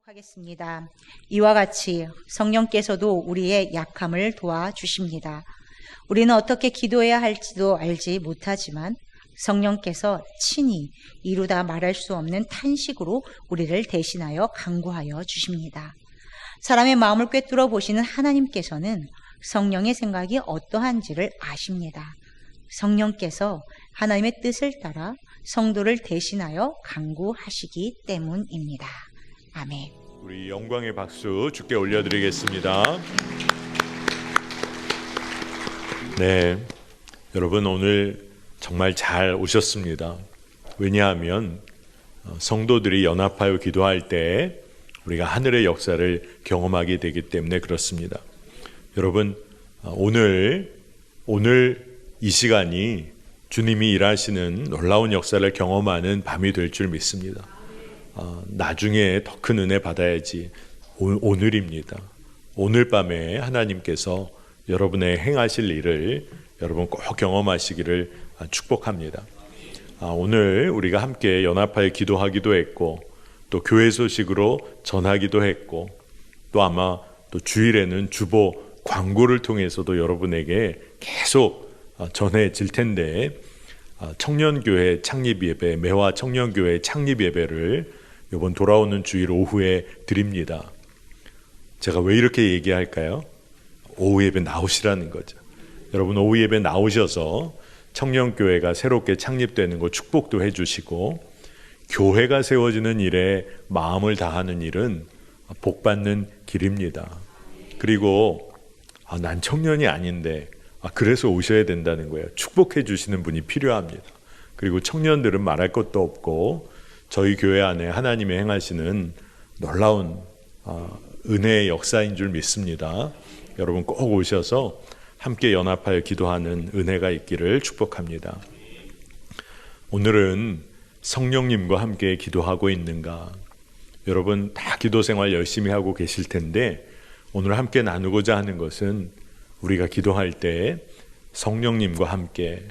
하겠습니다. 이와 같이 성령께서도 우리의 약함을 도와주십니다. 우리는 어떻게 기도해야 할지도 알지 못하지만 성령께서 친히 이루다 말할 수 없는 탄식으로 우리를 대신하여 간구하여 주십니다. 사람의 마음을 꿰뚫어 보시는 하나님께서는 성령의 생각이 어떠한지를 아십니다. 성령께서 하나님의 뜻을 따라 성도를 대신하여 간구하시기 때문입니다. 아멘. 우리 영광의 박수 주께 올려드리겠습니다. 네, 여러분 오늘 정말 잘 오셨습니다. 왜냐하면 성도들이 연합하여 기도할 때 우리가 하늘의 역사를 경험하게 되기 때문에 그렇습니다. 여러분 오늘 이 시간이 주님이 일하시는 놀라운 역사를 경험하는 밤이 될 줄 믿습니다. 나중에 더 큰 은혜 받아야지. 오늘입니다. 오늘 밤에 하나님께서 여러분의 행하실 일을 여러분 꼭 경험하시기를 축복합니다. 오늘 우리가 함께 연합하여 기도하기도 했고 또 교회 소식으로 전하기도 했고 또 아마 또 주일에는 주보 광고를 통해서도 여러분에게 계속 전해질 텐데 청년교회 창립예배, 매화 청년교회 창립예배를 이번 돌아오는 주일 오후에 드립니다. 제가 왜 이렇게 얘기할까요? 오후 예배 나오시라는 거죠. 여러분 오후 예배 나오셔서 청년교회가 새롭게 창립되는 거 축복도 해주시고 교회가 세워지는 일에 마음을 다하는 일은 복받는 길입니다. 그리고 난 청년이 아닌데 그래서 오셔야 된다는 거예요. 축복해 주시는 분이 필요합니다. 그리고 청년들은 말할 것도 없고 저희 교회 안에 하나님의 행하시는 놀라운 은혜의 역사인 줄 믿습니다. 여러분 꼭 오셔서 함께 연합하여 기도하는 은혜가 있기를 축복합니다. 오늘은 성령님과 함께 기도하고 있는가? 여러분 다 기도 생활 열심히 하고 계실 텐데 오늘 함께 나누고자 하는 것은 우리가 기도할 때 성령님과 함께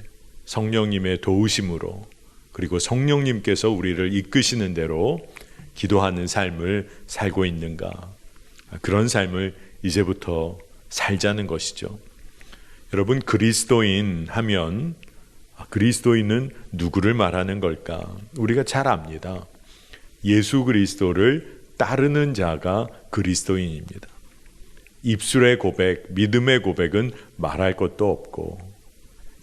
성령님의 도우심으로 그리고 성령님께서 우리를 이끄시는 대로 기도하는 삶을 살고 있는가? 그런 삶을 이제부터 살자는 것이죠. 여러분 그리스도인 하면 그리스도인은 누구를 말하는 걸까? 우리가 잘 압니다. 예수 그리스도를 따르는 자가 그리스도인입니다. 입술의 고백, 믿음의 고백은 말할 것도 없고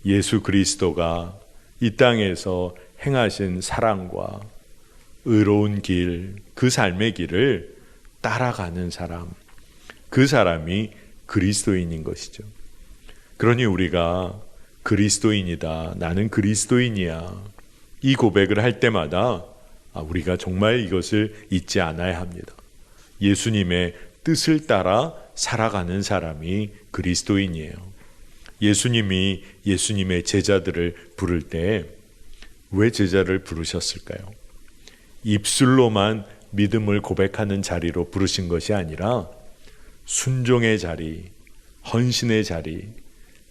예수 그리스도가 이 땅에서 행하신 사랑과 의로운 길, 그 삶의 길을 따라가는 사람, 그 사람이 그리스도인인 것이죠. 그러니 우리가 그리스도인이다, 나는 그리스도인이야, 이 고백을 할 때마다 우리가 정말 이것을 잊지 않아야 합니다. 예수님의 뜻을 따라 살아가는 사람이 그리스도인이에요. 예수님이 예수님의 제자들을 부를 때 왜 제자를 부르셨을까요? 입술로만 믿음을 고백하는 자리로 부르신 것이 아니라 순종의 자리, 헌신의 자리,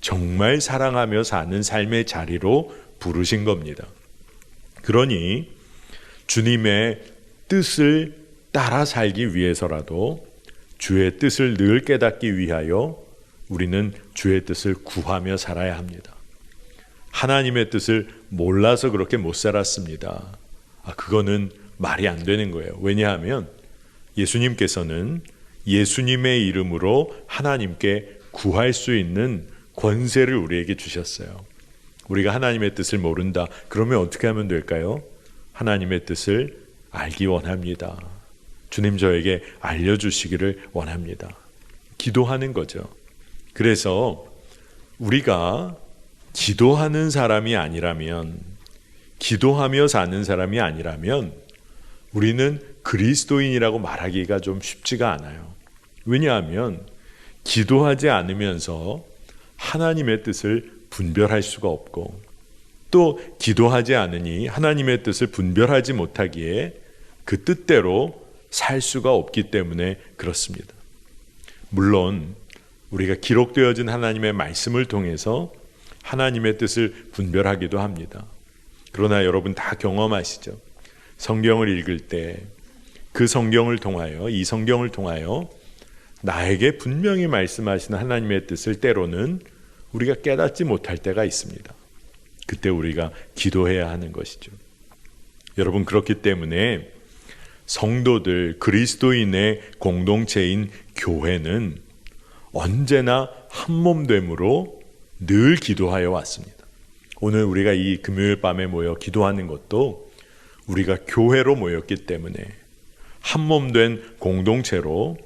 정말 사랑하며 사는 삶의 자리로 부르신 겁니다. 그러니 주님의 뜻을 따라 살기 위해서라도 주의 뜻을 늘 깨닫기 위하여 우리는 주의 뜻을 구하며 살아야 합니다. 하나님의 뜻을 몰라서 그렇게 못 살았습니다. 그거는 말이 안 되는 거예요. 왜냐하면 예수님께서는 예수님의 이름으로 하나님께 구할 수 있는 권세를 우리에게 주셨어요. 우리가 하나님의 뜻을 모른다. 그러면 어떻게 하면 될까요? 하나님의 뜻을 알기 원합니다. 주님 저에게 알려주시기를 원합니다. 기도하는 거죠. 그래서 우리가 기도하는 사람이 아니라면, 기도하며 사는 사람이 아니라면 우리는 그리스도인이라고 말하기가 좀 쉽지가 않아요. 왜냐하면 기도하지 않으면서 하나님의 뜻을 분별할 수가 없고 또 기도하지 않으니 하나님의 뜻을 분별하지 못하기에 그 뜻대로 살 수가 없기 때문에 그렇습니다. 물론 우리가 기록되어진 하나님의 말씀을 통해서 하나님의 뜻을 분별하기도 합니다. 그러나 여러분 다 경험하시죠? 성경을 읽을 때 그 성경을 통하여, 이 성경을 통하여 나에게 분명히 말씀하시는 하나님의 뜻을 때로는 우리가 깨닫지 못할 때가 있습니다. 그때 우리가 기도해야 하는 것이죠. 여러분, 그렇기 때문에 성도들, 그리스도인의 공동체인 교회는 언제나 한몸됨으로 늘 기도하여 왔습니다. 오늘 우리가 이 금요일 밤에 모여 기도하는 것도 우리가 교회로 모였기 때문에 한몸된 공동체로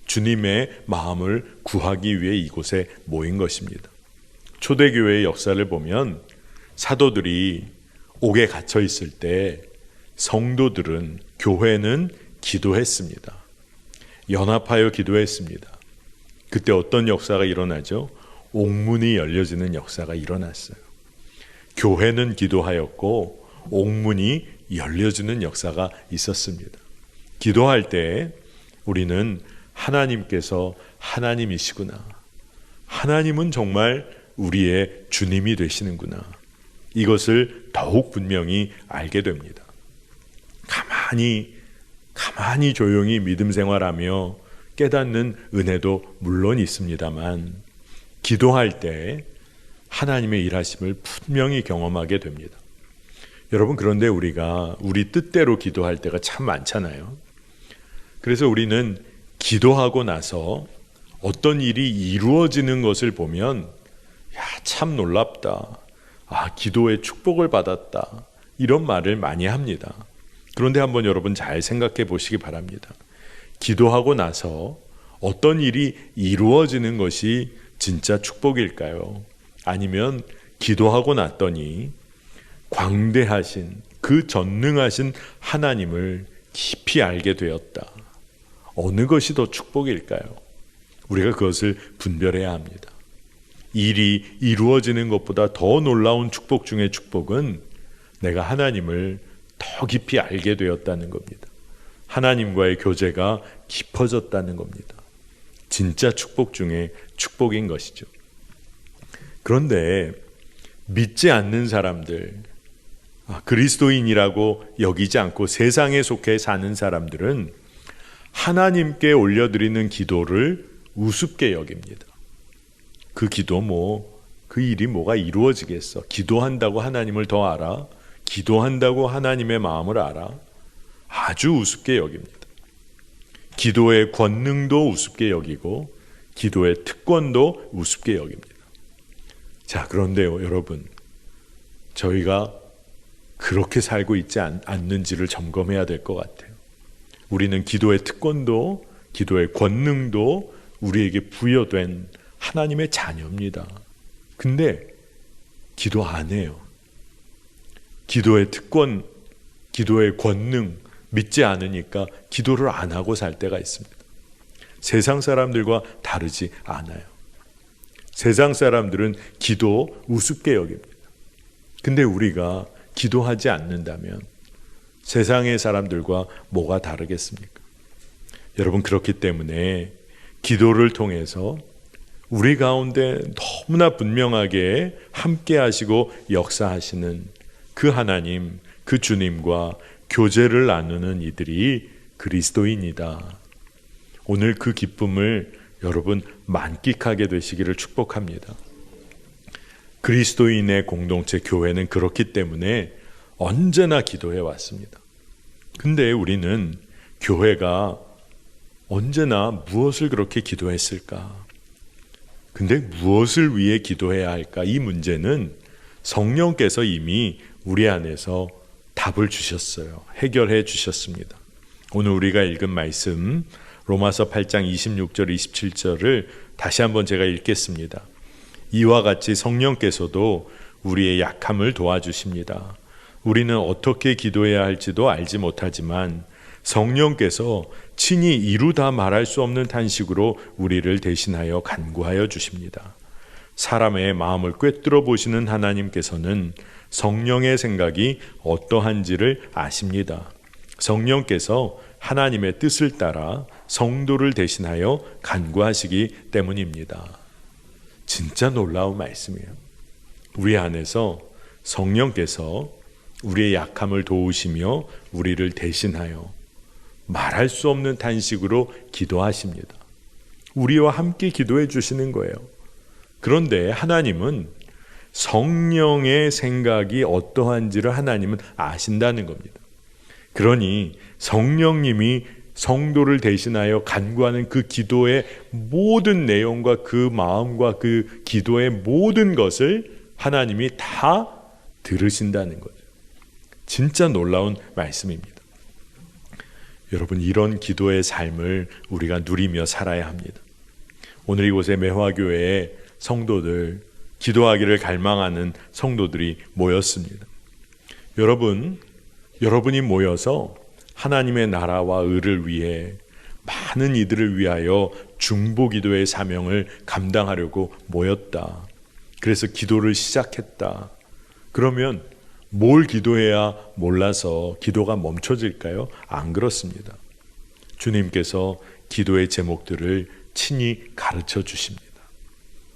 주님의 마음을 구하기 위해 이곳에 모인 것입니다. 초대교회의 역사를 보면 사도들이 옥에 갇혀 있을 때 성도들은, 교회는 기도했습니다. 연합하여 기도했습니다. 그때 어떤 역사가 일어나죠? 옥문이 열려지는 역사가 일어났어요. 교회는 기도하였고 옥문이 열려지는 역사가 있었습니다. 기도할 때 우리는 하나님께서 하나님이시구나, 하나님은 정말 우리의 주님이 되시는구나, 이것을 더욱 분명히 알게 됩니다. 가만히 조용히 믿음 생활하며 깨닫는 은혜도 물론 있습니다만 기도할 때 하나님의 일하심을 분명히 경험하게 됩니다. 여러분, 그런데 우리가 우리 뜻대로 기도할 때가 참 많잖아요. 그래서 우리는 기도하고 나서 어떤 일이 이루어지는 것을 보면 참 놀랍다, 기도의 축복을 받았다, 이런 말을 많이 합니다. 그런데 한번 여러분 잘 생각해 보시기 바랍니다. 기도하고 나서 어떤 일이 이루어지는 것이 진짜 축복일까요? 아니면 기도하고 났더니 광대하신, 그 전능하신 하나님을 깊이 알게 되었다, 어느 것이 더 축복일까요? 우리가 그것을 분별해야 합니다. 일이 이루어지는 것보다 더 놀라운 축복 중의 축복은 내가 하나님을 더 깊이 알게 되었다는 겁니다. 하나님과의 교제가 깊어졌다는 겁니다. 진짜 축복 중에 축복인 것이죠. 그런데 믿지 않는 사람들, 그리스도인이라고 여기지 않고 세상에 속해 사는 사람들은 하나님께 올려드리는 기도를 우습게 여깁니다. 그 기도 그 일이 뭐가 이루어지겠어? 기도한다고 하나님을 더 알아? 기도한다고 하나님의 마음을 알아? 아주 우습게 여깁니다. 기도의 권능도 우습게 여기고 기도의 특권도 우습게 여깁니다. 자, 그런데요, 여러분, 저희가 그렇게 살고 있지 않는지를 점검해야 될 것 같아요. 우리는 기도의 특권도 기도의 권능도 우리에게 부여된 하나님의 자녀입니다. 근데 기도 안 해요. 기도의 특권, 기도의 권능 믿지 않으니까 기도를 안 하고 살 때가 있습니다. 세상 사람들과 다르지 않아요. 세상 사람들은 기도 우습게 여깁니다. 근데 우리가 기도하지 않는다면 세상의 사람들과 뭐가 다르겠습니까? 여러분, 그렇기 때문에 기도를 통해서 우리 가운데 너무나 분명하게 함께 하시고 역사하시는 그 하나님, 그 주님과 교제를 나누는 이들이 그리스도인이다. 오늘 그 기쁨을 여러분 만끽하게 되시기를 축복합니다. 그리스도인의 공동체 교회는 그렇기 때문에 언제나 기도해 왔습니다. 근데 우리는 교회가 언제나 무엇을 그렇게 기도했을까? 근데 무엇을 위해 기도해야 할까? 이 문제는 성령께서 이미 우리 안에서 답을 주셨어요. 해결해 주셨습니다. 오늘 우리가 읽은 말씀 로마서 8장 26절 27절을 다시 한번 제가 읽겠습니다. 이와 같이 성령께서도 우리의 약함을 도와주십니다. 우리는 어떻게 기도해야 할지도 알지 못하지만 성령께서 친히 이루다 말할 수 없는 탄식으로 우리를 대신하여 간구하여 주십니다. 사람의 마음을 꿰뚫어 보시는 하나님께서는 성령의 생각이 어떠한지를 아십니다. 성령께서 하나님의 뜻을 따라 성도를 대신하여 간구하시기 때문입니다. 진짜 놀라운 말씀이에요. 우리 안에서 성령께서 우리의 약함을 도우시며 우리를 대신하여 말할 수 없는 탄식으로 기도하십니다. 우리와 함께 기도해 주시는 거예요. 그런데 하나님은 성령의 생각이 어떠한지를 하나님은 아신다는 겁니다. 그러니 성령님이 성도를 대신하여 간구하는 그 기도의 모든 내용과 그 마음과 그 기도의 모든 것을 하나님이 다 들으신다는 거죠. 진짜 놀라운 말씀입니다. 여러분, 이런 기도의 삶을 우리가 누리며 살아야 합니다. 오늘 이곳에 매화교회의 성도들, 기도하기를 갈망하는 성도들이 모였습니다. 여러분이 모여서 하나님의 나라와 의를 위해 많은 이들을 위하여 중보기도의 사명을 감당하려고 모였다. 그래서 기도를 시작했다. 그러면 뭘 기도해야 몰라서 기도가 멈춰질까요? 안 그렇습니다. 주님께서 기도의 제목들을 친히 가르쳐 주십니다.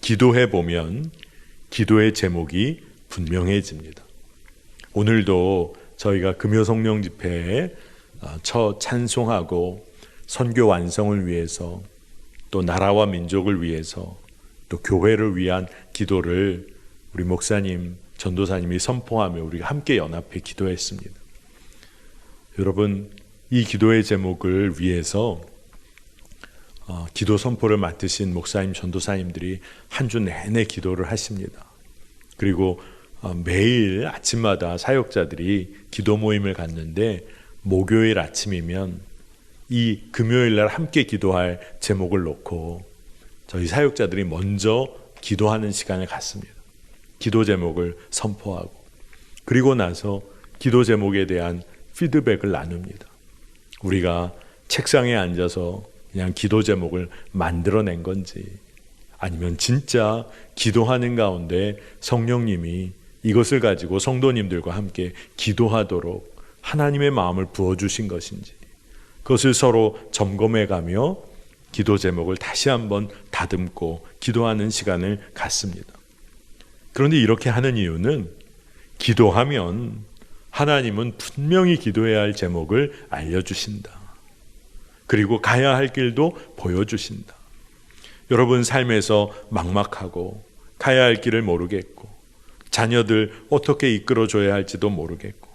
기도해 보면 기도의 제목이 분명해집니다. 오늘도 저희가 금요성령 집회에 첫 찬송하고 선교 완성을 위해서 또 나라와 민족을 위해서 또 교회를 위한 기도를 우리 목사님, 전도사님이 선포하며 우리가 함께 연합해 기도했습니다. 여러분, 이 기도의 제목을 위해서 기도 선포를 맡으신 목사님, 전도사님들이 한 주 내내 기도를 하십니다. 그리고 매일 아침마다 사역자들이 기도 모임을 갖는데 목요일 아침이면 이 금요일 날 함께 기도할 제목을 놓고 저희 사역자들이 먼저 기도하는 시간을 갖습니다. 기도 제목을 선포하고 그리고 나서 기도 제목에 대한 피드백을 나눕니다. 우리가 책상에 앉아서 그냥 기도 제목을 만들어낸 건지 아니면 진짜 기도하는 가운데 성령님이 이것을 가지고 성도님들과 함께 기도하도록 하나님의 마음을 부어주신 것인지 그것을 서로 점검해가며 기도 제목을 다시 한번 다듬고 기도하는 시간을 갖습니다. 그런데 이렇게 하는 이유는 기도하면 하나님은 분명히 기도해야 할 제목을 알려주신다. 그리고 가야 할 길도 보여주신다. 여러분 삶에서 막막하고 가야 할 길을 모르겠고 자녀들 어떻게 이끌어줘야 할지도 모르겠고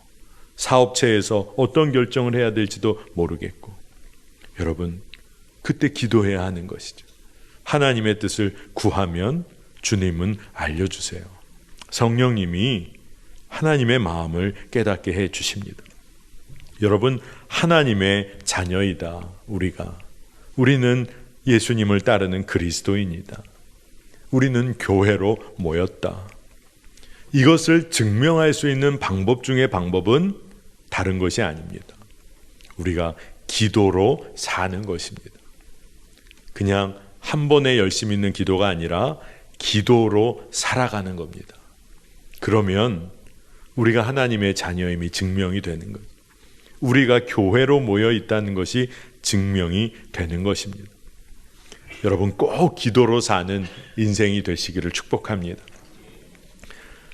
사업체에서 어떤 결정을 해야 될지도 모르겠고 여러분 그때 기도해야 하는 것이죠. 하나님의 뜻을 구하면 주님은 알려주세요. 성령님이 하나님의 마음을 깨닫게 해 주십니다. 여러분 하나님의 자녀이다. 우리는 예수님을 따르는 그리스도인이다. 우리는 교회로 모였다. 이것을 증명할 수 있는 방법 중에 방법은 다른 것이 아닙니다. 우리가 기도로 사는 것입니다. 그냥 한 번에 열심히 있는 기도가 아니라 기도로 살아가는 겁니다. 그러면 우리가 하나님의 자녀임이 증명이 되는 거예요. 우리가 교회로 모여 있다는 것이 증명이 되는 것입니다. 여러분 꼭 기도로 사는 인생이 되시기를 축복합니다.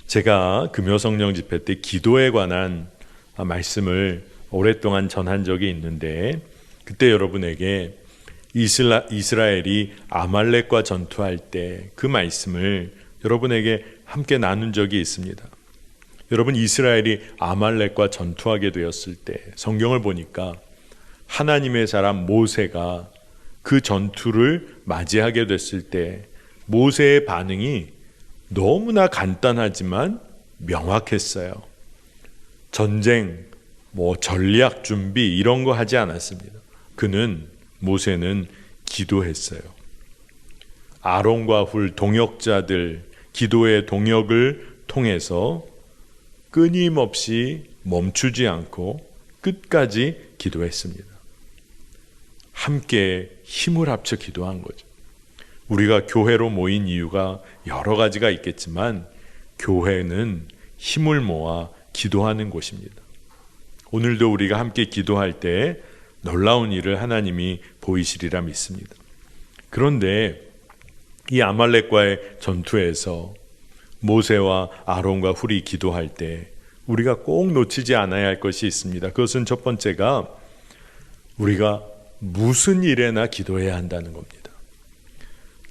제가 금요성령 집회 때 기도에 관한 말씀을 오랫동안 전한 적이 있는데 그때 여러분에게 이스라엘이 아말렉과 전투할 때 그 말씀을 여러분에게 함께 나눈 적이 있습니다. 여러분 이스라엘이 아말렉과 전투하게 되었을 때 성경을 보니까 하나님의 사람 모세가 그 전투를 맞이하게 됐을 때 모세의 반응이 너무나 간단하지만 명확했어요. 전쟁, 전략 준비 이런 거 하지 않았습니다. 모세는 기도했어요. 아론과 훌 동역자들 기도의 동역을 통해서 끊임없이 멈추지 않고 끝까지 기도했습니다. 함께 힘을 합쳐 기도한 거죠. 우리가 교회로 모인 이유가 여러 가지가 있겠지만 교회는 힘을 모아 기도하는 곳입니다. 오늘도 우리가 함께 기도할 때 놀라운 일을 하나님이 보이시리라 믿습니다. 그런데 이 아말렉과의 전투에서 모세와 아론과 훌이 기도할 때 우리가 꼭 놓치지 않아야 할 것이 있습니다. 그것은 첫 번째가 우리가 무슨 일에나 기도해야 한다는 겁니다.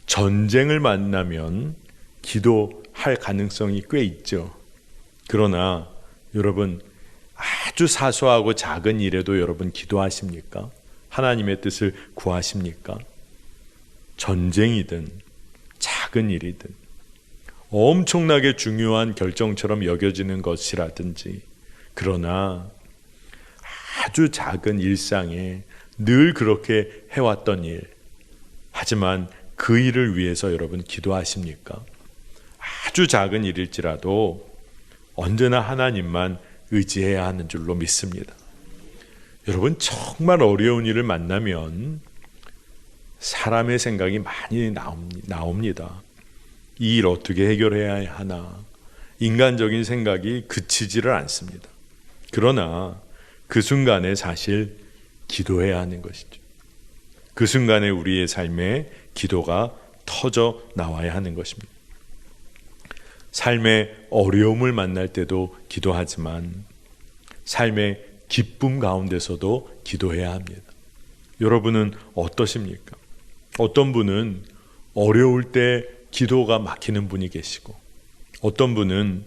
전쟁을 만나면 기도할 가능성이 꽤 있죠. 그러나 여러분, 아주 사소하고 작은 일에도 여러분 기도하십니까? 하나님의 뜻을 구하십니까? 전쟁이든 작은 일이든 엄청나게 중요한 결정처럼 여겨지는 것이라든지, 그러나 아주 작은 일상에 늘 그렇게 해왔던 일, 하지만 그 일을 위해서 여러분 기도하십니까? 아주 작은 일일지라도 언제나 하나님만 의지해야 하는 줄로 믿습니다. 여러분, 정말 어려운 일을 만나면 사람의 생각이 많이 나옵니다. 이 일 어떻게 해결해야 하나, 인간적인 생각이 그치지를 않습니다. 그러나 그 순간에 사실 기도해야 하는 것이죠. 그 순간에 우리의 삶에 기도가 터져 나와야 하는 것입니다. 삶의 어려움을 만날 때도 기도하지만 삶의 기쁨 가운데서도 기도해야 합니다. 여러분은 어떠십니까? 어떤 분은 어려울 때 기도가 막히는 분이 계시고, 어떤 분은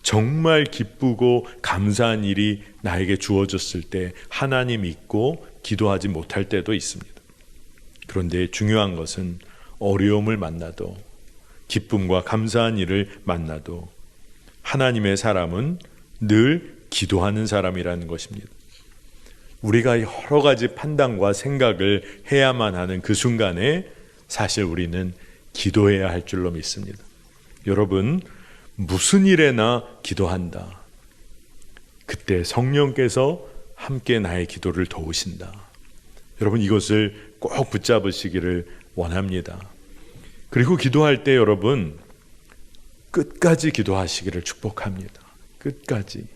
정말 기쁘고 감사한 일이 나에게 주어졌을 때 하나님 믿고 기도하지 못할 때도 있습니다. 그런데 중요한 것은 어려움을 만나도, 기쁨과 감사한 일을 만나도 하나님의 사람은 늘 기도하는 사람이라는 것입니다. 우리가 여러 가지 판단과 생각을 해야만 하는 그 순간에 사실 우리는 기도해야 할 줄로 믿습니다. 여러분, 무슨 일에나 기도한다. 그때 성령께서 함께 나의 기도를 도우신다. 여러분, 이것을 꼭 붙잡으시기를 원합니다. 그리고 기도할 때 여러분, 끝까지 기도하시기를 축복합니다. 끝까지.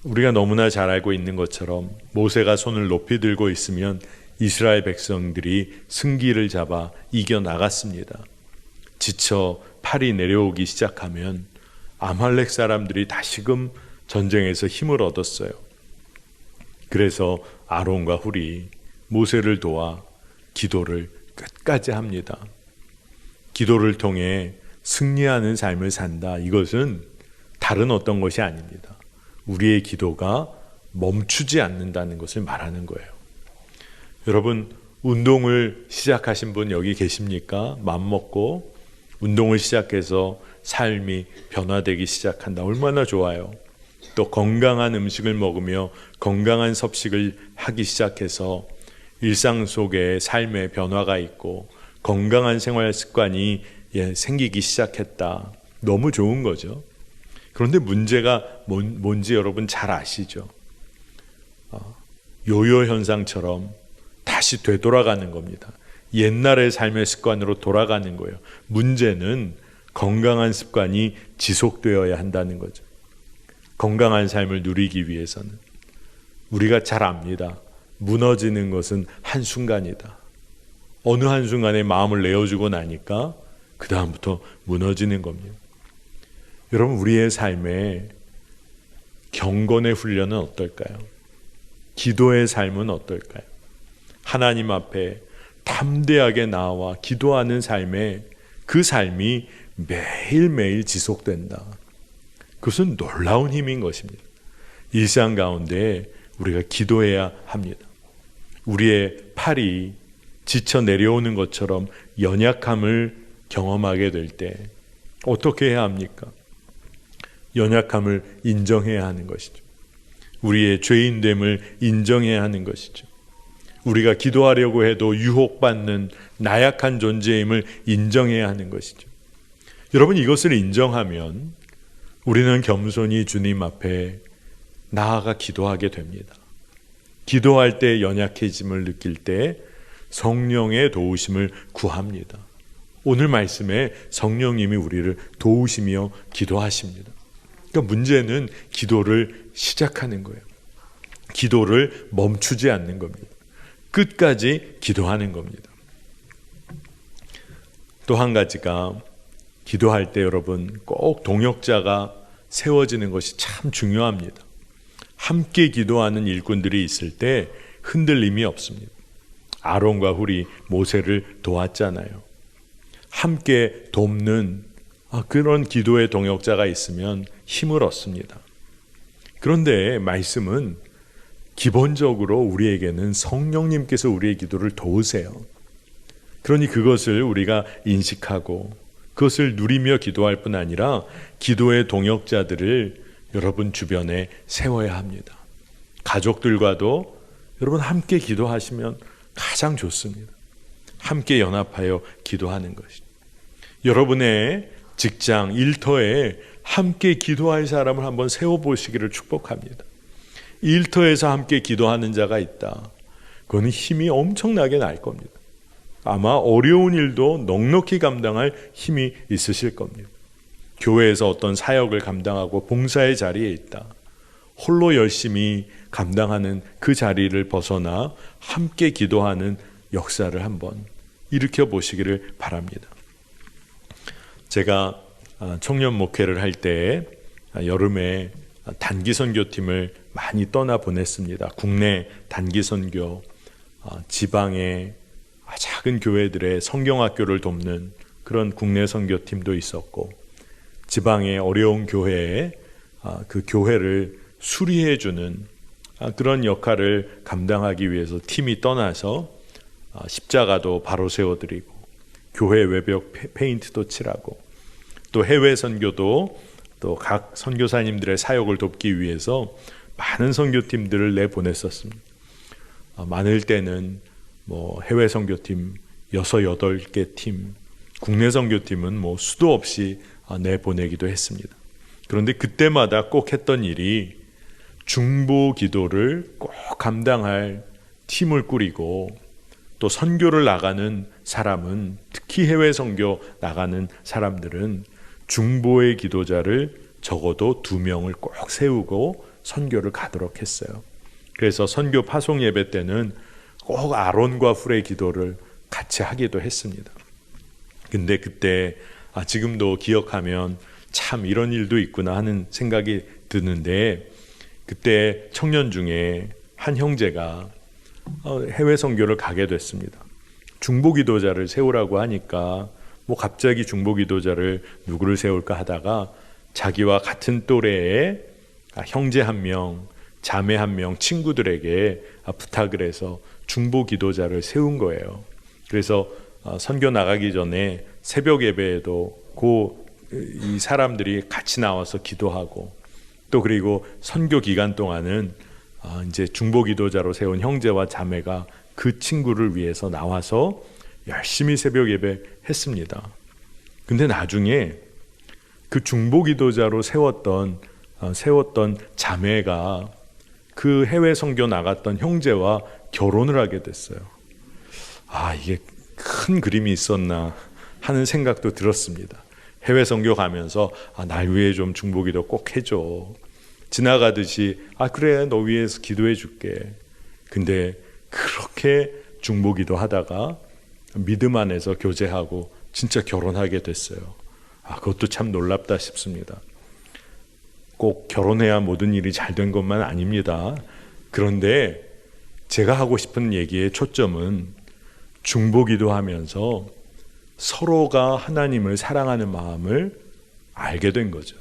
우리가 너무나 잘 알고 있는 것처럼 모세가 손을 높이 들고 있으면 이스라엘 백성들이 승기를 잡아 이겨나갔습니다. 지쳐 팔이 내려오기 시작하면 아말렉 사람들이 다시금 전쟁에서 힘을 얻었어요. 그래서 아론과 훌이 모세를 도와 기도를 끝까지 합니다. 기도를 통해 승리하는 삶을 산다. 이것은 다른 어떤 것이 아닙니다. 우리의 기도가 멈추지 않는다는 것을 말하는 거예요. 여러분, 운동을 시작하신 분 여기 계십니까? 맘먹고 운동을 시작해서 삶이 변화되기 시작한다. 얼마나 좋아요. 또 건강한 음식을 먹으며 건강한 섭식을 하기 시작해서 일상 속에 삶의 변화가 있고 건강한 생활 습관이 생기기 시작했다. 너무 좋은 거죠. 그런데 문제가 뭔지 여러분 잘 아시죠? 요요 현상처럼 다시 되돌아가는 겁니다. 옛날의 삶의 습관으로 돌아가는 거예요. 문제는 건강한 습관이 지속되어야 한다는 거죠. 건강한 삶을 누리기 위해서는 우리가 잘 압니다. 무너지는 것은 한순간이다. 어느 한순간에 마음을 내어주고 나니까 그 다음부터 무너지는 겁니다. 여러분, 우리의 삶에 경건의 훈련은 어떨까요? 기도의 삶은 어떨까요? 하나님 앞에 담대하게 나와 기도하는 삶에 그 삶이 매일매일 지속된다. 그것은 놀라운 힘인 것입니다. 일상 가운데 우리가 기도해야 합니다. 우리의 팔이 지쳐 내려오는 것처럼 연약함을 경험하게 될 때 어떻게 해야 합니까? 연약함을 인정해야 하는 것이죠. 우리의 죄인됨을 인정해야 하는 것이죠. 우리가 기도하려고 해도 유혹받는 나약한 존재임을 인정해야 하는 것이죠. 여러분, 이것을 인정하면 우리는 겸손히 주님 앞에 나아가 기도하게 됩니다. 기도할 때 연약해짐을 느낄 때 성령의 도우심을 구합니다. 오늘 말씀에 성령님이 우리를 도우시며 기도하십니다. 그러니까 문제는 기도를 시작하는 거예요. 기도를 멈추지 않는 겁니다. 끝까지 기도하는 겁니다. 또 한 가지가 기도할 때 여러분 꼭 동역자가 세워지는 것이 참 중요합니다. 함께 기도하는 일꾼들이 있을 때 흔들림이 없습니다. 아론과 훌이 모세를 도왔잖아요. 함께 돕는 그런 기도의 동역자가 있으면 힘을 얻습니다. 그런데 말씀은 기본적으로 우리에게는 성령님께서 우리의 기도를 도우세요. 그러니 그것을 우리가 인식하고 그것을 누리며 기도할 뿐 아니라 기도의 동역자들을 여러분 주변에 세워야 합니다. 가족들과도 여러분 함께 기도하시면 가장 좋습니다. 함께 연합하여 기도하는 것이죠. 여러분의 직장, 일터에 함께 기도할 사람을 한번 세워보시기를 축복합니다. 일터에서 함께 기도하는 자가 있다. 그거는 힘이 엄청나게 날 겁니다. 아마 어려운 일도 넉넉히 감당할 힘이 있으실 겁니다. 교회에서 어떤 사역을 감당하고 봉사의 자리에 있다. 홀로 열심히 감당하는 그 자리를 벗어나 함께 기도하는 역사를 한번 일으켜 보시기를 바랍니다. 제가 청년 목회를 할 때 여름에 단기 선교팀을 많이 떠나 보냈습니다. 국내 단기 선교, 지방의 작은 교회들의 성경학교를 돕는 그런 국내 선교팀도 있었고, 지방의 어려운 교회에 그 교회를 수리해주는 그런 역할을 감당하기 위해서 팀이 떠나서 십자가도 바로 세워드리고 교회 외벽 페인트도 칠하고 또 해외 선교도 또 각 선교사님들의 사역을 돕기 위해서 많은 선교팀들을 내보냈었습니다. 많을 때는 해외 선교팀 6, 8개 팀, 국내 선교팀은 수도 없이 내보내기도 했습니다. 그런데 그때마다 꼭 했던 일이 중보 기도를 꼭 감당할 팀을 꾸리고 또 선교를 나가는 사람은, 특히 해외 선교 나가는 사람들은 중보의 기도자를 적어도 2명을 꼭 세우고 선교를 가도록 했어요. 그래서 선교 파송 예배 때는 꼭 아론과 훌의 기도를 같이 하기도 했습니다. 근데 그때 지금도 기억하면 참 이런 일도 있구나 하는 생각이 드는데, 그때 청년 중에 한 형제가 해외 선교를 가게 됐습니다. 중보 기도자를 세우라고 하니까 갑자기 중보 기도자를 누구를 세울까 하다가 자기와 같은 또래의 형제 1명, 자매 1명, 친구들에게 부탁을 해서 중보 기도자를 세운 거예요. 그래서 선교 나가기 전에 새벽 예배에도 이 사람들이 같이 나와서 기도하고, 또 그리고 선교 기간 동안은 이제 중보 기도자로 세운 형제와 자매가 그 친구를 위해서 나와서 열심히 새벽 예배 했습니다. 근데 나중에 그 중보 기도자로 세웠던 자매가 그 해외 선교 나갔던 형제와 결혼을 하게 됐어요. 이게 큰 그림이 있었나 하는 생각도 들었습니다. 해외 선교 가면서 날 위해 좀 중보 기도 꼭 해줘. 지나가듯이 그래, 너 위해서 기도해 줄게. 근데 그렇게 중보 기도하다가 믿음 안에서 교제하고 진짜 결혼하게 됐어요. 그것도 참 놀랍다 싶습니다. 꼭 결혼해야 모든 일이 잘 된 것만 아닙니다. 그런데 제가 하고 싶은 얘기의 초점은 중보 기도하면서 서로가 하나님을 사랑하는 마음을 알게 된 거죠.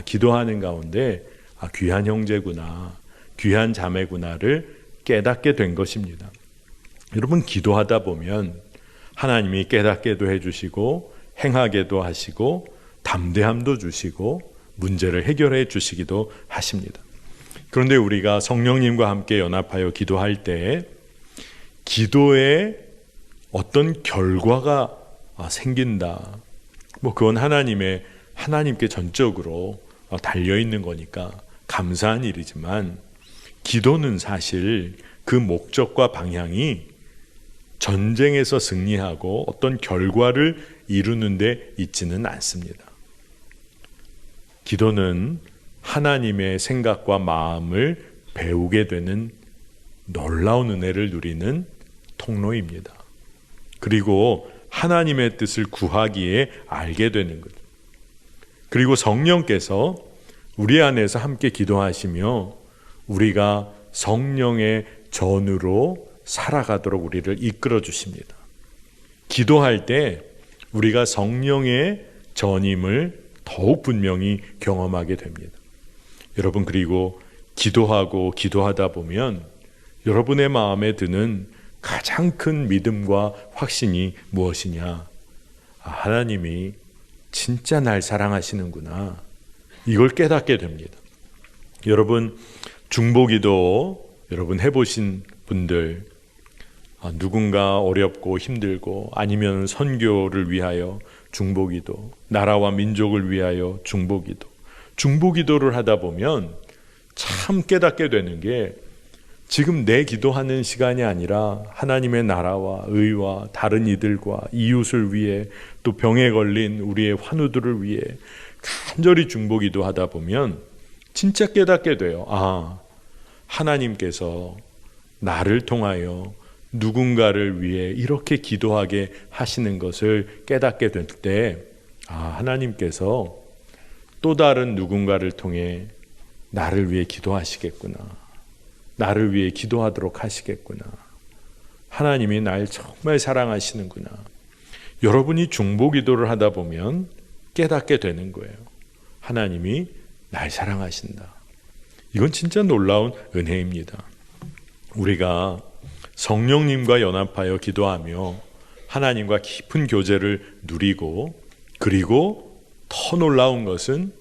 기도하는 가운데 귀한 형제구나, 귀한 자매구나를 깨닫게 된 것입니다. 여러분, 기도하다 보면 하나님이 깨닫게도 해주시고 행하게도 하시고 담대함도 주시고 문제를 해결해 주시기도 하십니다. 그런데 우리가 성령님과 함께 연합하여 기도할 때 기도에 어떤 결과가 생긴다. 그건 하나님께 전적으로 달려있는 거니까 감사한 일이지만, 기도는 사실 그 목적과 방향이 전쟁에서 승리하고 어떤 결과를 이루는 데 있지는 않습니다. 기도는 하나님의 생각과 마음을 배우게 되는 놀라운 은혜를 누리는 통로입니다. 그리고 하나님의 뜻을 구하기에 알게 되는 거죠. 그리고 성령께서 우리 안에서 함께 기도하시며 우리가 성령의 전으로 살아가도록 우리를 이끌어 주십니다. 기도할 때 우리가 성령의 전임을 더욱 분명히 경험하게 됩니다. 여러분, 그리고 기도하다 보면 여러분의 마음에 드는 가장 큰 믿음과 확신이 무엇이냐? 하나님이 진짜 날 사랑하시는구나. 이걸 깨닫게 됩니다. 여러분, 중보기도 여러분 해보신 분들, 누군가 어렵고 힘들고 아니면 선교를 위하여 중보기도, 나라와 민족을 위하여 중보기도를 하다 보면 참 깨닫게 되는 게 지금 내 기도하는 시간이 아니라 하나님의 나라와 의와 다른 이들과 이웃을 위해 또 병에 걸린 우리의 환우들을 위해 간절히 중보기도 하다 보면 진짜 깨닫게 돼요. 하나님께서 나를 통하여 누군가를 위해 이렇게 기도하게 하시는 것을 깨닫게 될 때, 하나님께서 또 다른 누군가를 통해 나를 위해 기도하시겠구나. 나를 위해 기도하도록 하시겠구나. 하나님이 날 정말 사랑하시는구나. 여러분이 중보기도를 하다 보면 깨닫게 되는 거예요. 하나님이 날 사랑하신다. 이건 진짜 놀라운 은혜입니다. 우리가 성령님과 연합하여 기도하며 하나님과 깊은 교제를 누리고, 그리고 더 놀라운 것은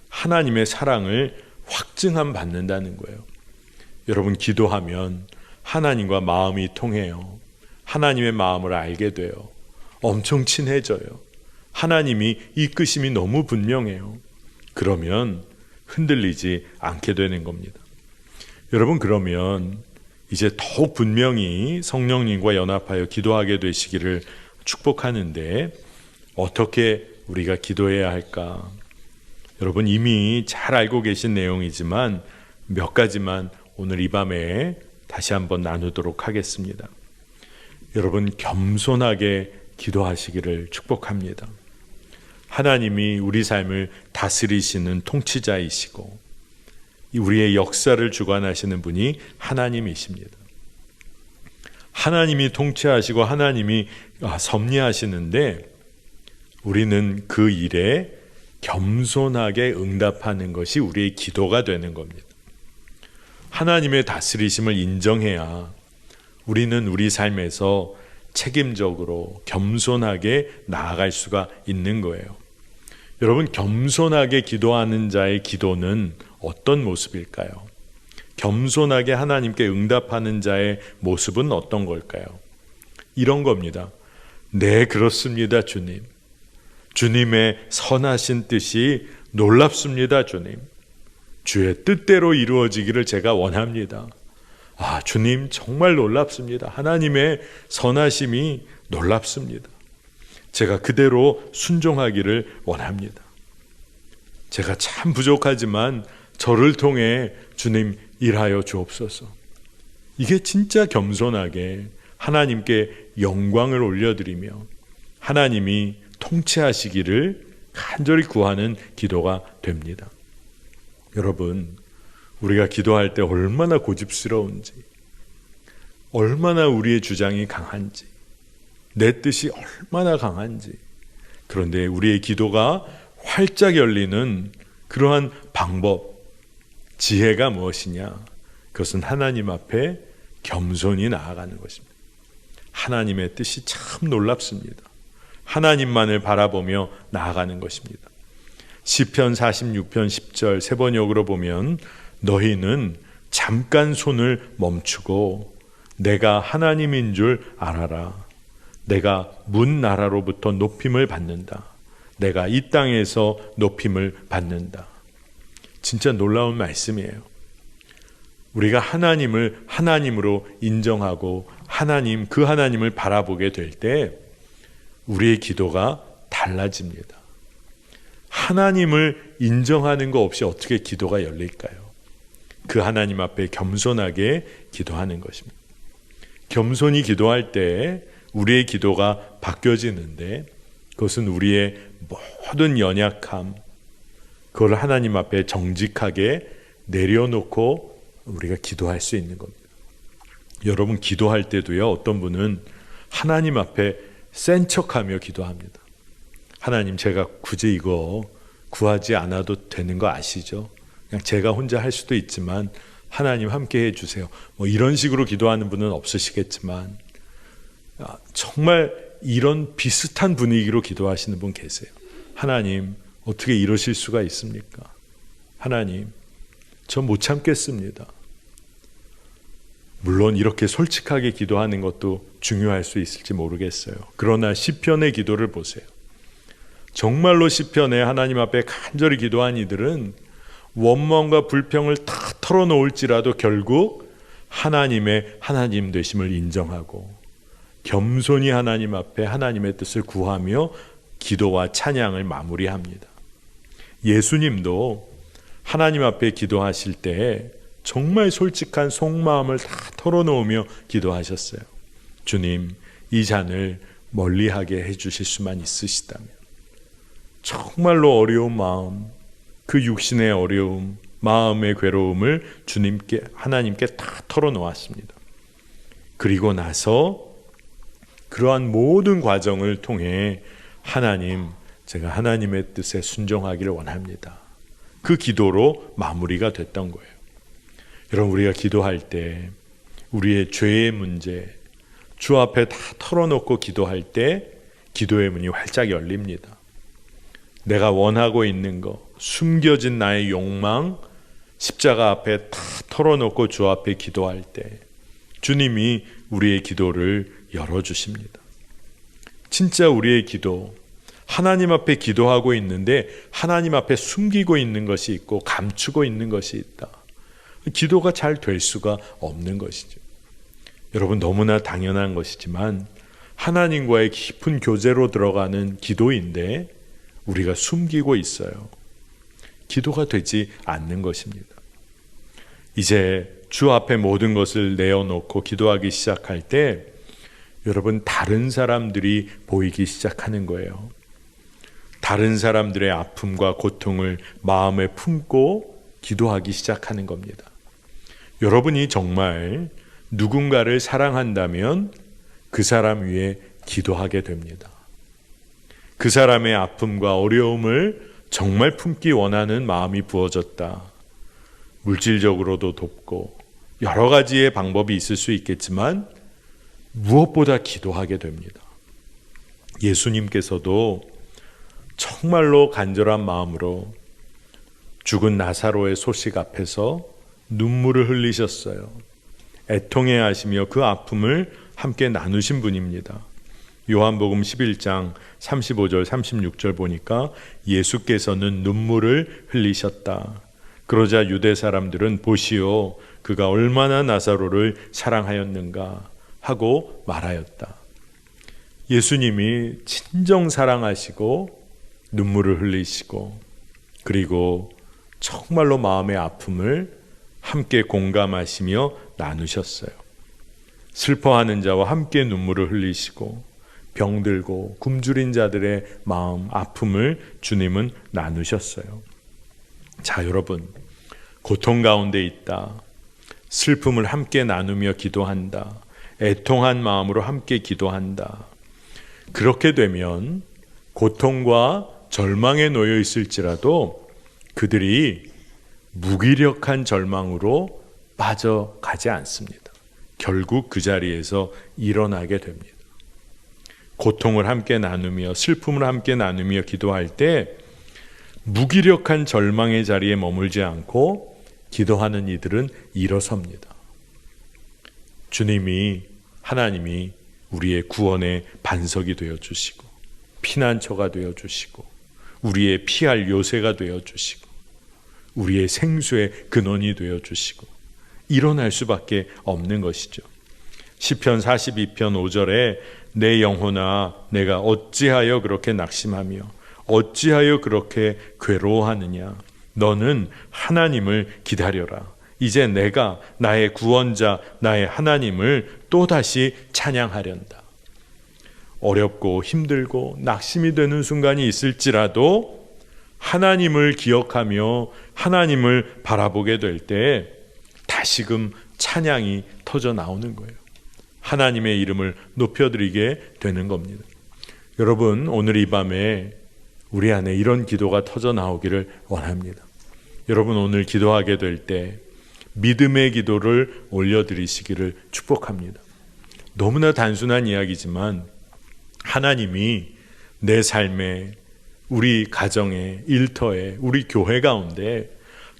하나님의 사랑을 확증함 받는다는 거예요. 여러분, 기도하면 하나님과 마음이 통해요. 하나님의 마음을 알게 돼요. 엄청 친해져요. 하나님이 이끄심이 너무 분명해요. 그러면 흔들리지 않게 되는 겁니다. 여러분, 그러면 이제 더욱 분명히 성령님과 연합하여 기도하게 되시기를 축복하는데, 어떻게 우리가 기도해야 할까? 여러분, 이미 잘 알고 계신 내용이지만 몇 가지만 오늘 이 밤에 다시 한번 나누도록 하겠습니다. 여러분, 겸손하게 기도하시기를 축복합니다. 하나님이 우리 삶을 다스리시는 통치자이시고 우리의 역사를 주관하시는 분이 하나님이십니다. 하나님이 통치하시고 하나님이 섭리하시는데 우리는 그 일에 겸손하게 응답하는 것이 우리의 기도가 되는 겁니다. 하나님의 다스리심을 인정해야 우리는 우리 삶에서 책임적으로 겸손하게 나아갈 수가 있는 거예요. 여러분, 겸손하게 기도하는 자의 기도는 어떤 모습일까요? 겸손하게 하나님께 응답하는 자의 모습은 어떤 걸까요? 이런 겁니다. 네, 그렇습니다, 주님. 주님의 선하신 뜻이 놀랍습니다, 주님. 주의 뜻대로 이루어지기를 제가 원합니다. 주님 정말 놀랍습니다. 하나님의 선하심이 놀랍습니다. 제가 그대로 순종하기를 원합니다. 제가 참 부족하지만 저를 통해 주님 일하여 주옵소서. 이게 진짜 겸손하게 하나님께 영광을 올려드리며 하나님이 통치하시기를 간절히 구하는 기도가 됩니다. 여러분, 우리가 기도할 때 얼마나 고집스러운지, 얼마나 우리의 주장이 강한지, 내 뜻이 얼마나 강한지, 그런데 우리의 기도가 활짝 열리는 그러한 방법, 지혜가 무엇이냐? 그것은 하나님 앞에 겸손히 나아가는 것입니다. 하나님의 뜻이 참 놀랍습니다. 하나님만을 바라보며 나아가는 것입니다. 시편 46편 10절 세 번역으로 보면 너희는 잠깐 손을 멈추고 내가 하나님인 줄 알아라. 내가 문 나라로부터 높임을 받는다. 내가 이 땅에서 높임을 받는다. 진짜 놀라운 말씀이에요. 우리가 하나님을 하나님으로 인정하고 그 하나님을 바라보게 될 때 우리의 기도가 달라집니다. 하나님을 인정하는 거 없이 어떻게 기도가 열릴까요? 그 하나님 앞에 겸손하게 기도하는 것입니다. 겸손히 기도할 때 우리의 기도가 바뀌어지는데 그것은 우리의 모든 연약함, 그걸 하나님 앞에 정직하게 내려놓고 우리가 기도할 수 있는 겁니다. 여러분 기도할 때도요, 어떤 분은 하나님 앞에 센 척하며 기도합니다. 하나님, 제가 굳이 이거 구하지 않아도 되는 거 아시죠? 그냥 제가 혼자 할 수도 있지만 하나님 함께 해주세요. 뭐 이런 식으로 기도하는 분은 없으시겠지만 정말 이런 비슷한 분위기로 기도하시는 분 계세요. 하나님, 어떻게 이러실 수가 있습니까? 하나님, 저 못 참겠습니다. 물론 이렇게 솔직하게 기도하는 것도 중요할 수 있을지 모르겠어요. 그러나 시편의 기도를 보세요. 정말로 시편에 하나님 앞에 간절히 기도한 이들은 원망과 불평을 다 털어놓을지라도 결국 하나님의 하나님 되심을 인정하고 겸손히 하나님 앞에 하나님의 뜻을 구하며 기도와 찬양을 마무리합니다. 예수님도 하나님 앞에 기도하실 때 정말 솔직한 속마음을 다 털어놓으며 기도하셨어요. 주님, 이 잔을 멀리하게 해주실 수만 있으시다면. 정말로 어려운 마음, 그 육신의 어려움, 마음의 괴로움을 주님께, 하나님께 다 털어놓았습니다. 그리고 나서 그러한 모든 과정을 통해 하나님, 제가 하나님의 뜻에 순종하기를 원합니다. 그 기도로 마무리가 됐던 거예요. 여러분, 우리가 기도할 때 우리의 죄의 문제, 주 앞에 다 털어놓고 기도할 때 기도의 문이 활짝 열립니다. 내가 원하고 있는 것, 숨겨진 나의 욕망, 십자가 앞에 다 털어놓고 주 앞에 기도할 때 주님이 우리의 기도를 열어주십니다. 진짜 우리의 기도, 하나님 앞에 기도하고 있는데 하나님 앞에 숨기고 있는 것이 있고 감추고 있는 것이 있다. 기도가 잘 될 수가 없는 것이죠. 여러분, 너무나 당연한 것이지만 하나님과의 깊은 교제로 들어가는 기도인데 우리가 숨기고 있어요. 기도가 되지 않는 것입니다. 이제 주 앞에 모든 것을 내어놓고 기도하기 시작할 때 여러분, 다른 사람들이 보이기 시작하는 거예요. 다른 사람들의 아픔과 고통을 마음에 품고 기도하기 시작하는 겁니다. 여러분이 정말 누군가를 사랑한다면 그 사람 위에 기도하게 됩니다. 그 사람의 아픔과 어려움을 정말 품기 원하는 마음이 부어졌다. 물질적으로도 돕고 여러 가지의 방법이 있을 수 있겠지만 무엇보다 기도하게 됩니다. 예수님께서도 정말로 간절한 마음으로 죽은 나사로의 소식 앞에서 눈물을 흘리셨어요. 애통해 하시며 그 아픔을 함께 나누신 분입니다. 요한복음 11장 35절 36절 보니까 예수께서는 눈물을 흘리셨다. 그러자 유대 사람들은 보시오, 그가 얼마나 나사로를 사랑하였는가 하고 말하였다. 예수님이 진정 사랑하시고 눈물을 흘리시고 그리고 정말로 마음의 아픔을 함께 공감하시며 나누셨어요. 슬퍼하는 자와 함께 눈물을 흘리시고 병들고 굶주린 자들의 마음, 아픔을 주님은 나누셨어요. 자, 여러분, 고통 가운데 있다. 슬픔을 함께 나누며 기도한다. 애통한 마음으로 함께 기도한다. 그렇게 되면 고통과 절망에 놓여 있을지라도 그들이 무기력한 절망으로 빠져가지 않습니다. 결국 그 자리에서 일어나게 됩니다. 고통을 함께 나누며 슬픔을 함께 나누며 기도할 때 무기력한 절망의 자리에 머물지 않고 기도하는 이들은 일어섭니다. 주님이, 하나님이 우리의 구원의 반석이 되어주시고 피난처가 되어주시고 우리의 피할 요새가 되어주시고 우리의 생수의 근원이 되어주시고 일어날 수밖에 없는 것이죠. 시편 42편 5절에 내 영혼아, 내가 어찌하여 그렇게 낙심하며 어찌하여 그렇게 괴로워하느냐. 너는 하나님을 기다려라. 이제 내가 나의 구원자, 나의 하나님을 또다시 찬양하련다. 어렵고 힘들고 낙심이 되는 순간이 있을지라도 하나님을 기억하며 하나님을 바라보게 될 때 다시금 찬양이 터져 나오는 거예요. 하나님의 이름을 높여드리게 되는 겁니다. 여러분, 오늘 이 밤에 우리 안에 이런 기도가 터져 나오기를 원합니다. 여러분, 오늘 기도하게 될 때 믿음의 기도를 올려드리시기를 축복합니다. 너무나 단순한 이야기지만 하나님이 내 삶에, 우리 가정에, 일터에, 우리 교회 가운데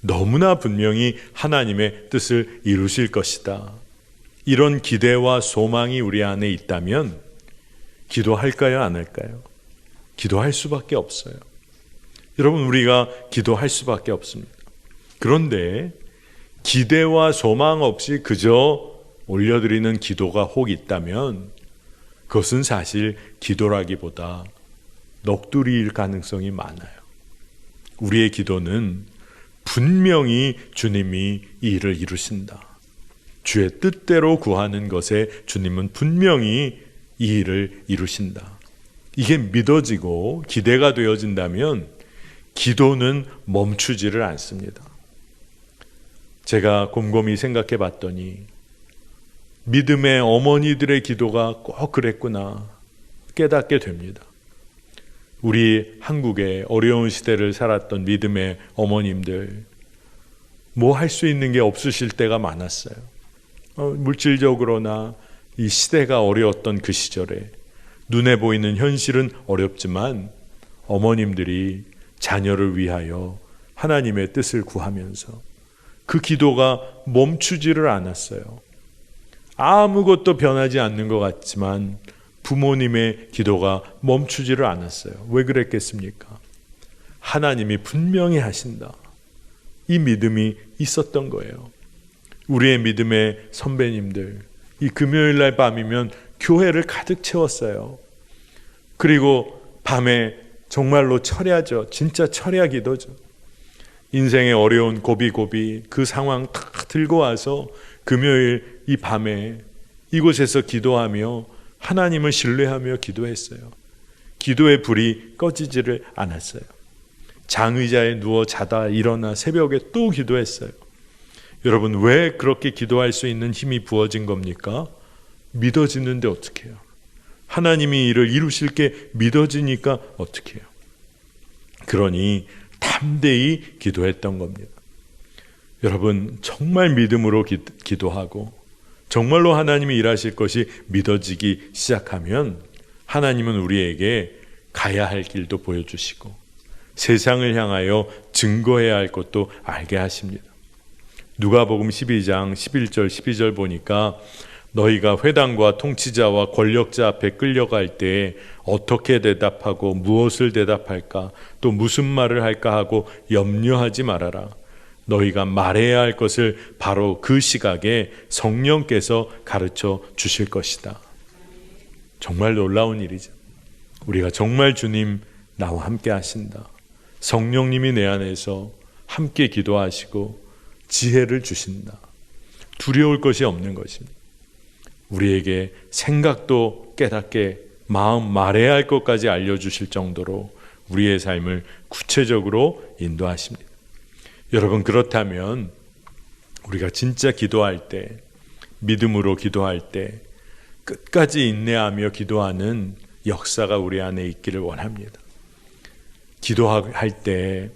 너무나 분명히 하나님의 뜻을 이루실 것이다. 이런 기대와 소망이 우리 안에 있다면 기도할까요? 안 할까요? 기도할 수밖에 없어요. 여러분, 우리가 기도할 수밖에 없습니다. 그런데 기대와 소망 없이 그저 올려드리는 기도가 혹 있다면 그것은 사실 기도라기보다 넋두리일 가능성이 많아요. 우리의 기도는 분명히 주님이 이 일을 이루신다. 주의 뜻대로 구하는 것에 주님은 분명히 이 일을 이루신다. 이게 믿어지고 기대가 되어진다면 기도는 멈추지를 않습니다. 제가 곰곰이 생각해 봤더니 믿음의 어머니들의 기도가 꼭 그랬구나 깨닫게 됩니다. 우리 한국의 어려운 시대를 살았던 믿음의 어머님들, 뭐 할 수 있는 게 없으실 때가 많았어요. 물질적으로나 이 시대가 어려웠던 그 시절에 눈에 보이는 현실은 어렵지만 어머님들이 자녀를 위하여 하나님의 뜻을 구하면서 그 기도가 멈추지를 않았어요. 아무것도 변하지 않는 것 같지만 부모님의 기도가 멈추지를 않았어요. 왜 그랬겠습니까? 하나님이 분명히 하신다. 이 믿음이 있었던 거예요. 우리의 믿음의 선배님들, 이 금요일날 밤이면 교회를 가득 채웠어요. 그리고 밤에 정말로 철야죠. 진짜 철야 기도죠. 인생의 어려운 고비고비 그 상황 다 들고 와서 금요일 이 밤에 이곳에서 기도하며 하나님을 신뢰하며 기도했어요. 기도의 불이 꺼지지를 않았어요. 장의자에 누워 자다 일어나 새벽에 또 기도했어요. 여러분, 왜 그렇게 기도할 수 있는 힘이 부어진 겁니까? 믿어지는데 어떻게 해요? 하나님이 이를 이루실 게 믿어지니까 어떻게 해요? 그러니 담대히 기도했던 겁니다. 여러분, 정말 믿음으로 기도하고 정말로 하나님이 일하실 것이 믿어지기 시작하면 하나님은 우리에게 가야 할 길도 보여주시고 세상을 향하여 증거해야 할 것도 알게 하십니다. 누가복음 12장 11절 12절 보니까 너희가 회당과 통치자와 권력자 앞에 끌려갈 때 어떻게 대답하고 무엇을 대답할까 또 무슨 말을 할까 하고 염려하지 말아라. 너희가 말해야 할 것을 바로 그 시각에 성령께서 가르쳐 주실 것이다. 정말 놀라운 일이죠. 우리가 정말 주님 나와 함께 하신다. 성령님이 내 안에서 함께 기도하시고 지혜를 주신다. 두려울 것이 없는 것입니다. 우리에게 생각도 깨닫게 마음 말해야 할 것까지 알려주실 정도로 우리의 삶을 구체적으로 인도하십니다. 여러분, 그렇다면 우리가 진짜 기도할 때, 믿음으로 기도할 때 끝까지 인내하며 기도하는 역사가 우리 안에 있기를 원합니다. 기도할 때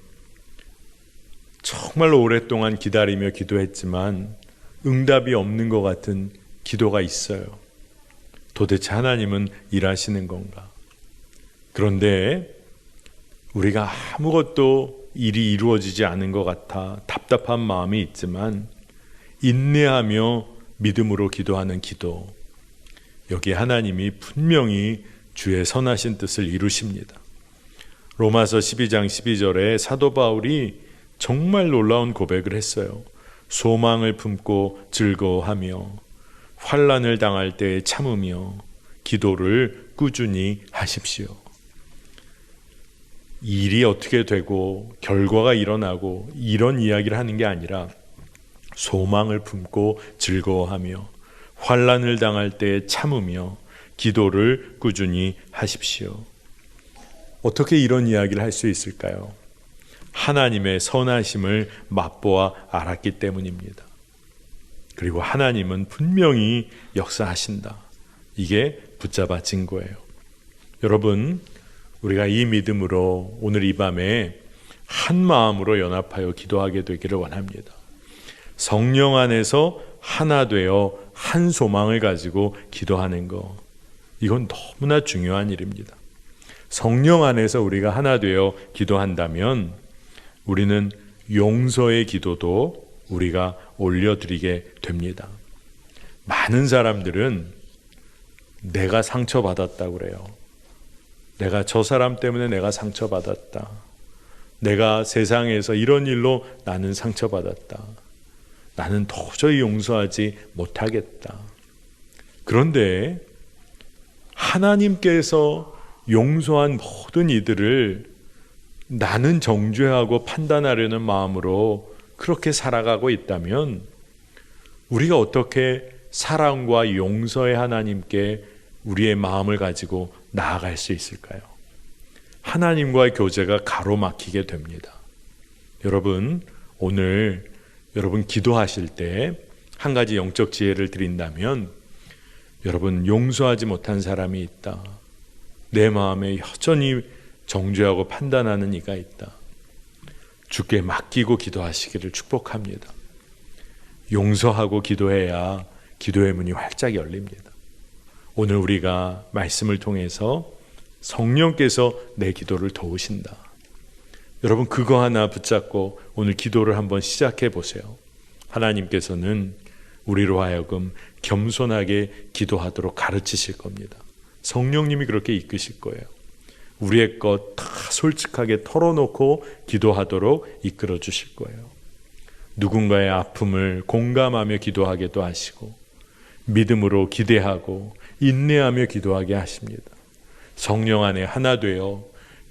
정말로 오랫동안 기다리며 기도했지만 응답이 없는 것 같은 기도가 있어요. 도대체 하나님은 일하시는 건가? 그런데 우리가 아무것도 일이 이루어지지 않은 것 같아 답답한 마음이 있지만 인내하며 믿음으로 기도하는 기도, 여기 하나님이 분명히 주의 선하신 뜻을 이루십니다. 로마서 12장 12절에 사도 바울이 정말 놀라운 고백을 했어요. 소망을 품고 즐거워하며 환난을 당할 때 참으며 기도를 꾸준히 하십시오. 일이 어떻게 되고 결과가 일어나고 이런 이야기를 하는 게 아니라 소망을 품고 즐거워하며 환난을 당할 때 참으며 기도를 꾸준히 하십시오. 어떻게 이런 이야기를 할 수 있을까요? 하나님의 선하심을 맛보아 알았기 때문입니다. 그리고 하나님은 분명히 역사하신다. 이게 붙잡아진 거예요. 여러분, 우리가 이 믿음으로 오늘 이 밤에 한 마음으로 연합하여 기도하게 되기를 원합니다. 성령 안에서 하나 되어 한 소망을 가지고 기도하는 거, 이건 너무나 중요한 일입니다. 성령 안에서 우리가 하나 되어 기도한다면 우리는 용서의 기도도 우리가 올려드리게 됩니다. 많은 사람들은 내가 상처받았다고 그래요. 내가 저 사람 때문에 내가 상처받았다. 내가 세상에서 이런 일로 나는 상처받았다. 나는 도저히 용서하지 못하겠다. 그런데 하나님께서 용서한 모든 이들을 나는 정죄하고 판단하려는 마음으로 그렇게 살아가고 있다면 우리가 어떻게 사랑과 용서의 하나님께 우리의 마음을 가지고 나아갈 수 있을까요? 하나님과의 교제가 가로막히게 됩니다. 여러분, 오늘 여러분 기도하실 때 한 가지 영적 지혜를 드린다면, 여러분 용서하지 못한 사람이 있다. 내 마음에 여전히 정죄하고 판단하는 이가 있다. 주께 맡기고 기도하시기를 축복합니다. 용서하고 기도해야 기도의 문이 활짝 열립니다. 오늘 우리가 말씀을 통해서 성령께서 내 기도를 도우신다. 여러분, 그거 하나 붙잡고 오늘 기도를 한번 시작해 보세요. 하나님께서는 우리로 하여금 겸손하게 기도하도록 가르치실 겁니다. 성령님이 그렇게 이끄실 거예요. 우리의 것 다 솔직하게 털어놓고 기도하도록 이끌어 주실 거예요. 누군가의 아픔을 공감하며 기도하게도 하시고, 믿음으로 기대하고 인내하며 기도하게 하십니다. 성령 안에 하나 되어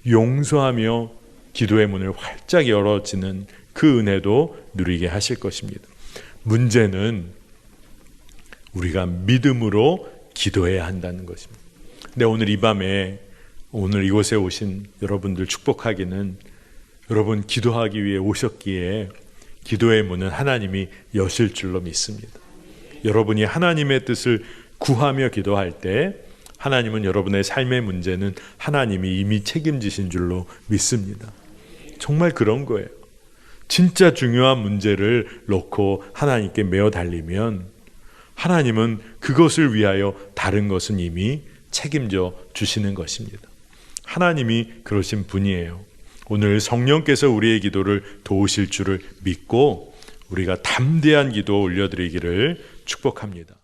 용서하며 기도의 문을 활짝 열어지는 그 은혜도 누리게 하실 것입니다. 문제는 우리가 믿음으로 기도해야 한다는 것입니다. 근데 오늘 이 밤에 오늘 이곳에 오신 여러분들 축복하기는, 여러분 기도하기 위해 오셨기에 기도의 문은 하나님이 여실 줄로 믿습니다. 여러분이 하나님의 뜻을 구하며 기도할 때 하나님은 여러분의 삶의 문제는 하나님이 이미 책임지신 줄로 믿습니다. 정말 그런 거예요. 진짜 중요한 문제를 놓고 하나님께 메어 달리면 하나님은 그것을 위하여 다른 것은 이미 책임져 주시는 것입니다. 하나님이 그러신 분이에요. 오늘 성령께서 우리의 기도를 도우실 줄을 믿고 우리가 담대한 기도 올려드리기를 축복합니다.